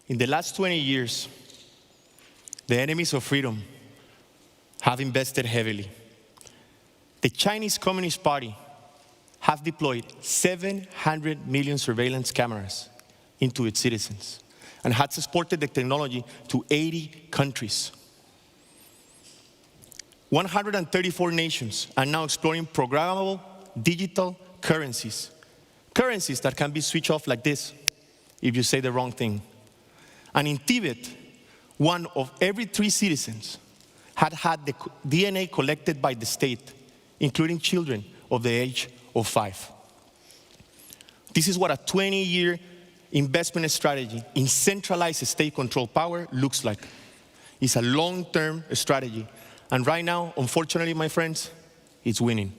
In the last 20 years, the enemies of freedom have invested heavily. The Chinese Communist Party have deployed 700 million surveillance cameras into its citizens and has exported the technology to 80 countries. 134 nations are now exploring programmable digital currencies. Currencies that can be switched off like this if you say the wrong thing. And in Tibet, 1 of every 3 citizens had the DNA collected by the state, including children of the age of 5. This is what a 20-year investment strategy in centralized state-controlled power looks like. It's a long-term strategy. And right now, unfortunately, my friends, it's winning.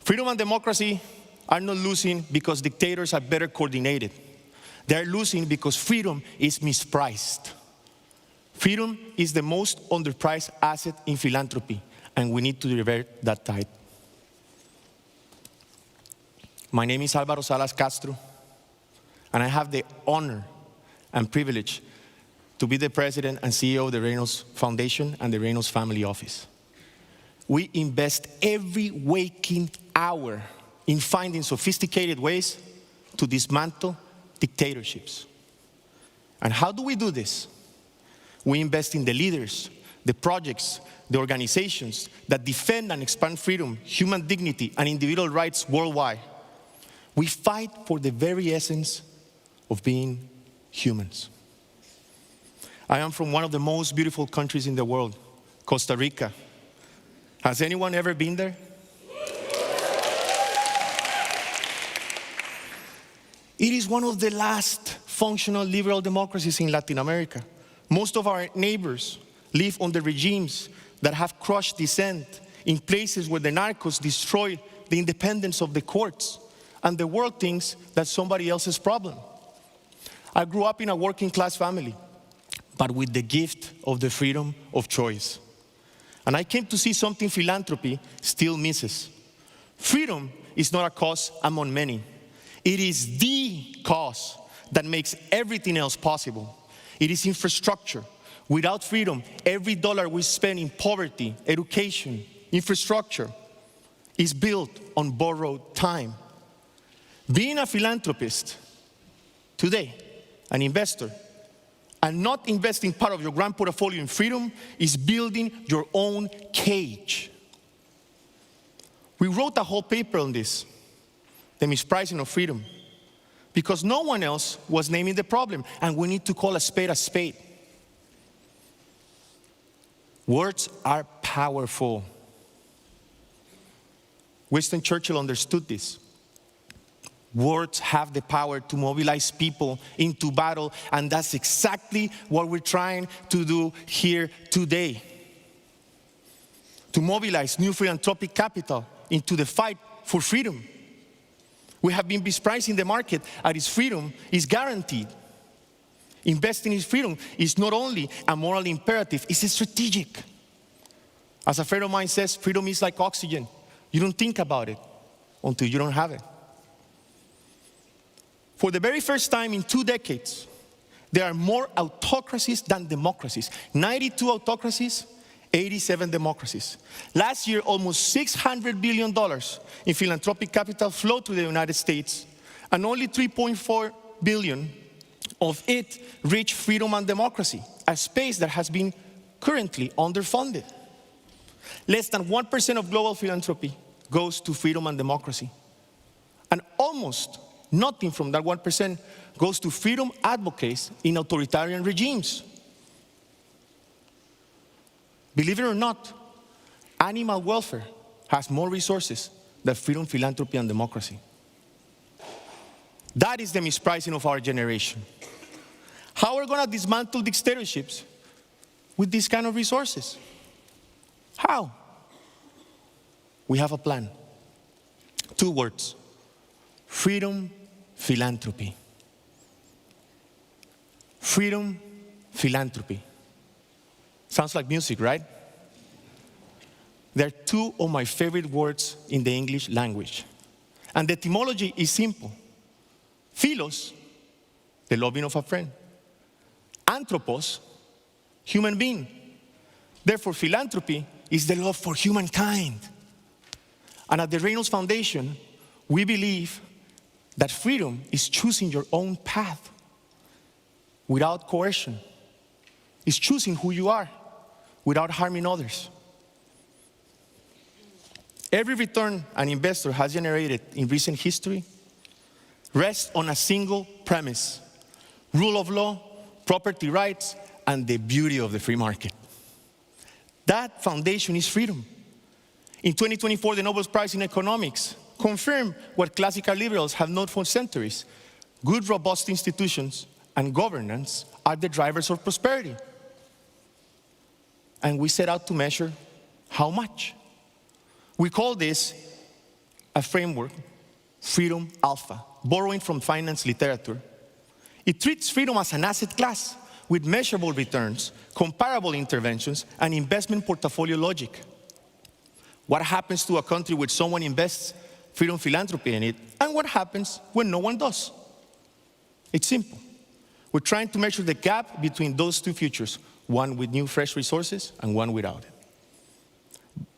Freedom and democracy are not losing because dictators are better coordinated. They're losing because freedom is mispriced. Freedom is the most underpriced asset in philanthropy, and we need to revert that tide. My name is Álvaro Salas-Castro, and I have the honor and privilege to be the president and CEO of the Reynolds Foundation and the Reynolds Family Office. We invest every waking hour in finding sophisticated ways to dismantle dictatorships. And how do we do this? We invest in the leaders, the projects, the organizations that defend and expand freedom, human dignity, and individual rights worldwide. We fight for the very essence of being humans. I am from one of the most beautiful countries in the world, Costa Rica. Has anyone ever been there? It is one of the last functional liberal democracies in Latin America. Most of our neighbors live under regimes that have crushed dissent in places where the narcos destroy the independence of the courts, and the world thinks that's somebody else's problem. I grew up in a working class family, but with the gift of the freedom of choice. And I came to see something philanthropy still misses. Freedom is not a cause among many. It is the cause that makes everything else possible. It is infrastructure. Without freedom, every dollar we spend in poverty, education, infrastructure is built on borrowed time. Being a philanthropist today, an investor, and not investing part of your grand portfolio in freedom is building your own cage. We wrote a whole paper on this, the mispricing of freedom, because no one else was naming the problem, and we need to call a spade a spade. Words are powerful. Winston Churchill understood this. Words have the power to mobilize people into battle, and that's exactly what we're trying to do here today. To mobilize new philanthropic capital into the fight for freedom. We have been mispricing the market, and its freedom is guaranteed. Investing in freedom is not only a moral imperative, it's strategic. As a friend of mine says, freedom is like oxygen. You don't think about it until you don't have it. For the very first time in 2 decades, there are more autocracies than democracies. 92 autocracies, 87 democracies. Last year, almost $600 billion in philanthropic capital flowed to the United States, and only $3.4 billion of it reached freedom and democracy, a space that has been currently underfunded. Less than 1% of global philanthropy goes to freedom and democracy. And almost nothing from that 1% goes to freedom advocates in authoritarian regimes. Believe it or not, animal welfare has more resources than freedom, philanthropy, and democracy. That is the mispricing of our generation. How are we going to dismantle dictatorships with these kind of resources? How? We have a plan. 2 words: freedom, philanthropy. Freedom, philanthropy. Sounds like music, right? They're 2 of my favorite words in the English language. And the etymology is simple. Philos, the loving of a friend. Anthropos, human being. Therefore, philanthropy is the love for humankind. And at the Reynolds Foundation, we believe that freedom is choosing your own path without coercion. It's choosing who you are without harming others. Every return an investor has generated in recent history rests on a single premise: rule of law, property rights, and the beauty of the free market. That foundation is freedom. In 2024, the Nobel Prize in Economics confirmed what classical liberals have known for centuries: good, robust institutions and governance are the drivers of prosperity. And we set out to measure how much. We call this a framework, Freedom Alpha, borrowing from finance literature. It treats freedom as an asset class with measurable returns, comparable interventions, and investment portfolio logic. What happens to a country where someone invests freedom philanthropy in it, and what happens when no one does? It's simple. We're trying to measure the gap between those 2 futures, one with new fresh resources and one without it.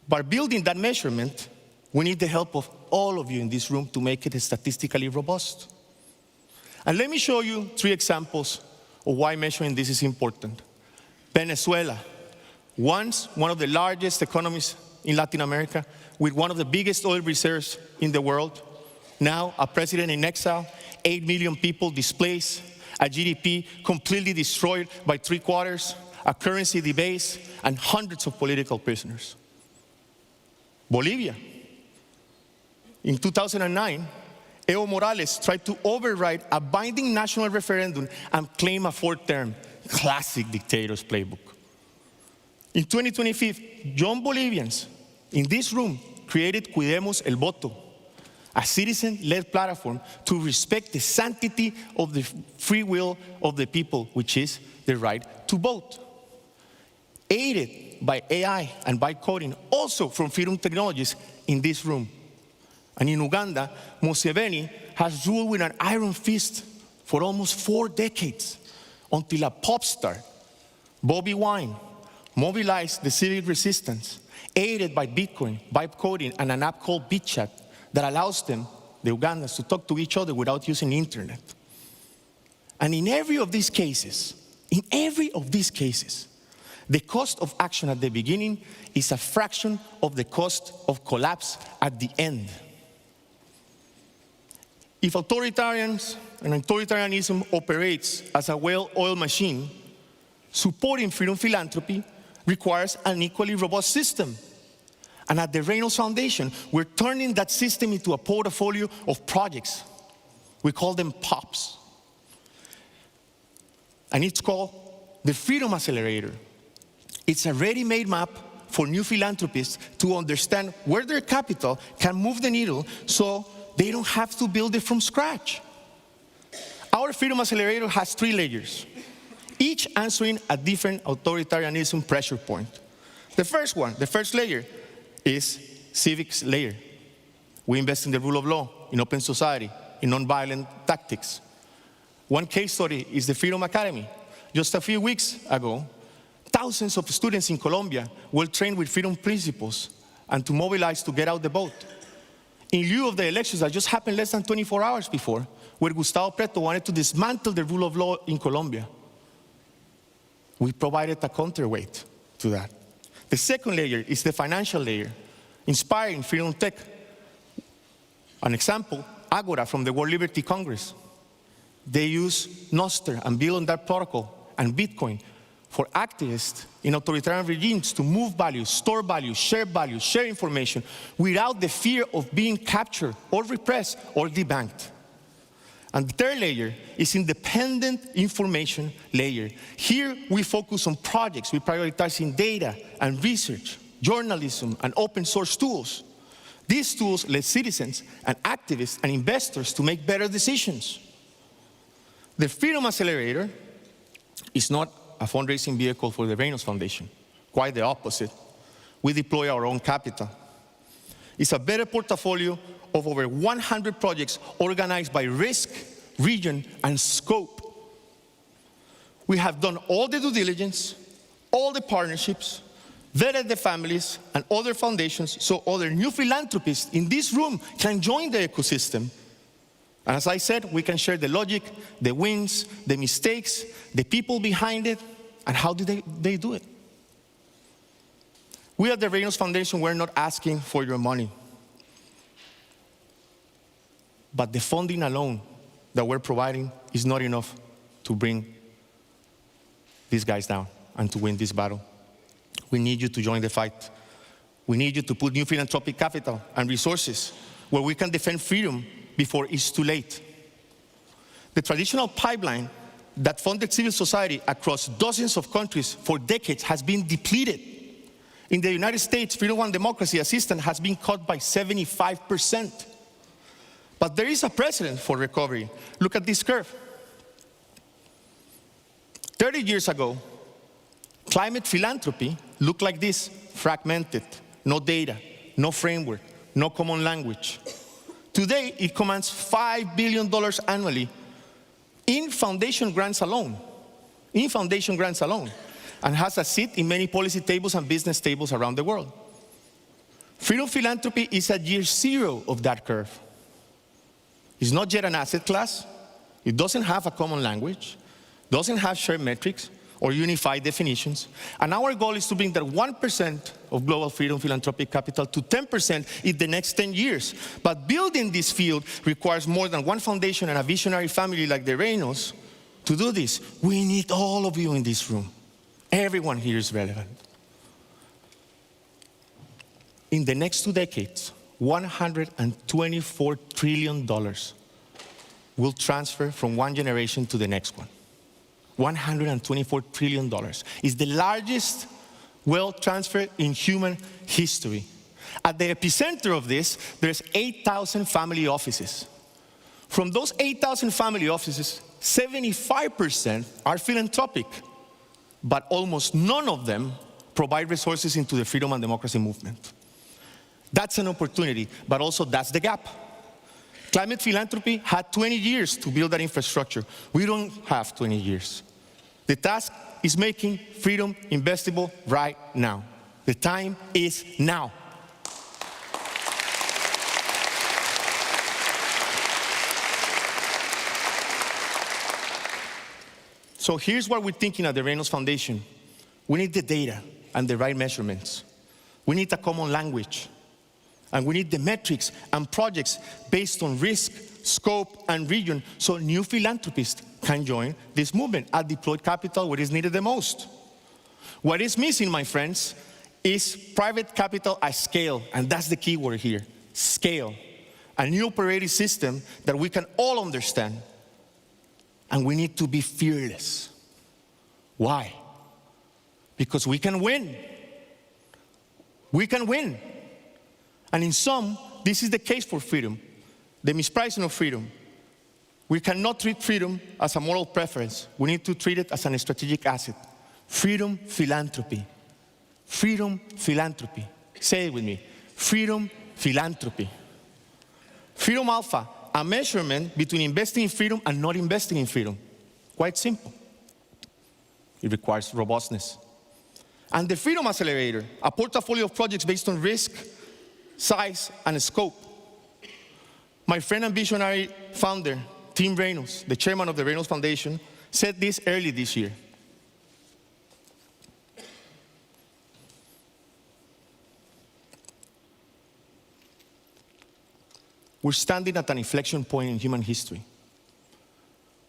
By building that measurement, we need the help of all of you in this room to make it statistically robust. And let me show you 3 examples of why measuring this is important. Venezuela, once one of the largest economies in Latin America, with one of the biggest oil reserves in the world, now a president in exile, 8 million people displaced, a GDP completely destroyed by 3/4, a currency debased, and hundreds of political prisoners. Bolivia. In 2009, Evo Morales tried to override a binding national referendum and claim a 4th term. Classic dictator's playbook. In 2025, young Bolivians in this room created Cuidemos el Voto, a citizen-led platform to respect the sanctity of the free will of the people, which is the right to vote. Aided by AI and by coding, also from Freedom Technologies in this room. And in Uganda, Museveni has ruled with an iron fist for almost 4 decades, until a pop star, Bobi Wine, mobilized the civic resistance, aided by Bitcoin, by coding, and an app called BitChat that allows them, the Ugandans, to talk to each other without using the internet. And in every of these cases, the cost of action at the beginning is a fraction of the cost of collapse at the end. If authoritarians and authoritarianism operates as a well-oiled machine, supporting freedom philanthropy requires an equally robust system. And at the Reynolds Foundation, we're turning that system into a portfolio of projects. We call them POPs. And it's called the Freedom Accelerator. It's a ready-made map for new philanthropists to understand where their capital can move the needle so they don't have to build it from scratch. Our Freedom Accelerator has 3 layers, each answering a different authoritarianism pressure point. The first layer is civics layer. We invest in the rule of law, in open society, in nonviolent tactics. One case study is the Freedom Academy. Just a few weeks ago, thousands of students in Colombia were trained with freedom principles and to mobilize to get out the vote. In lieu of the elections that just happened less than 24 hours before, where Gustavo Petro wanted to dismantle the rule of law in Colombia, we provided a counterweight to that. The second layer is the financial layer, inspiring freedom tech. An example, Agora from the World Liberty Congress. They use Nostr and build on that protocol and Bitcoin for activists in authoritarian regimes to move value, store value, share information without the fear of being captured or repressed or debanked. And the third layer is independent information layer. Here we focus on projects. We prioritize in data and research, journalism, and open source tools. These tools let citizens and activists and investors to make better decisions. The Freedom Accelerator is not a fundraising vehicle for the Reynolds Foundation. Quite the opposite. We deploy our own capital. It's a better portfolio of over 100 projects organized by risk, region, and scope. We have done all the due diligence, all the partnerships, vetted the families and other foundations so other new philanthropists in this room can join the ecosystem. And as I said, we can share the logic, the wins, the mistakes, the people behind it, and how do they do it. We at the Reynolds Foundation, we're not asking for your money. But the funding alone that we're providing is not enough to bring these guys down and to win this battle. We need you to join the fight. We need you to put new philanthropic capital and resources where we can defend freedom before it's too late. The traditional pipeline that funded civil society across dozens of countries for decades has been depleted. In the United States, Freedom and Democracy assistance has been cut by 75%. But there is a precedent for recovery. Look at this curve. 30 years ago, climate philanthropy looked like this, fragmented, no data, no framework, no common language. Today, it commands $5 billion annually in foundation grants alone, and has a seat in many policy tables and business tables around the world. Freedom philanthropy is at year 0 of that curve. It's not yet an asset class. It doesn't have a common language, doesn't have shared metrics or unified definitions. And our goal is to bring that 1% of global freedom philanthropic capital to 10% in the next 10 years. But building this field requires more than one foundation and a visionary family like the Reynolds to do this. We need all of you in this room. Everyone here is relevant. In the next 2 decades, $124 trillion will transfer from one generation to the next one. $124 trillion is the largest wealth transfer in human history. At the epicenter of this, there's 8,000 family offices. From those 8,000 family offices, 75% are philanthropic, but almost none of them provide resources into the freedom and democracy movement. That's an opportunity, but also that's the gap. Climate philanthropy had 20 years to build that infrastructure. We don't have 20 years. The task is making freedom investable right now. The time is now. So here's what we're thinking at the Reynolds Foundation. We need the data and the right measurements. We need a common language. And we need the metrics and projects based on risk, scope, and region so new philanthropists can join this movement and deploy capital where it's needed the most. What is missing, my friends, is private capital at scale, and that's the key word here, scale. A new operating system that we can all understand. And we need to be fearless. Why? Because we can win. We can win. And in some, this is the case for freedom. The mispricing of freedom. We cannot treat freedom as a moral preference. We need to treat it as a strategic asset. Freedom philanthropy. Freedom philanthropy. Say it with me. Freedom philanthropy. Freedom alpha, a measurement between investing in freedom and not investing in freedom. Quite simple. It requires robustness. And the freedom accelerator, a portfolio of projects based on risk, size, and scope. My friend and visionary founder, Tim Reynolds, the chairman of the Reynolds Foundation, said this early this year. We're standing at an inflection point in human history.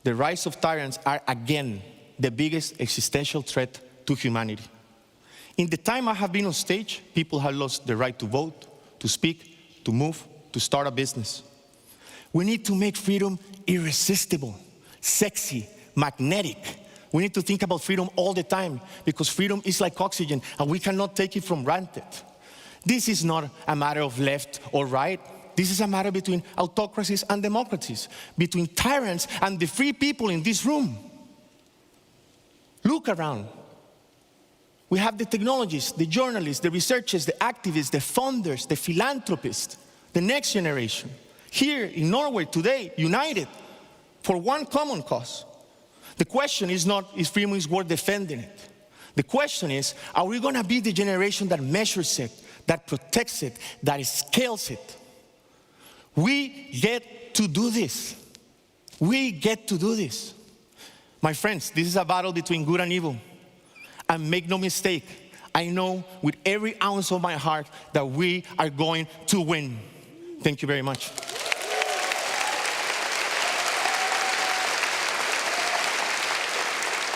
The rise of tyrants are again the biggest existential threat to humanity. In the time I have been on stage, people have lost the right to vote, to speak, to move, to start a business. We need to make freedom irresistible, sexy, magnetic. We need to think about freedom all the time because freedom is like oxygen and we cannot take it for granted. This is not a matter of left or right. This is a matter between autocracies and democracies, between tyrants and the free people in this room. Look around. We have the technologists, the journalists, the researchers, the activists, the funders, the philanthropists, the next generation. Here in Norway today, united for one common cause. The question is not if freedom is worth defending it. The question is, are we going to be the generation that measures it, that protects it, that scales it? We get to do this. We get to do this. My friends, this is a battle between good and evil. And make no mistake, I know with every ounce of my heart that we are going to win. Thank you very much.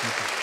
Thank you.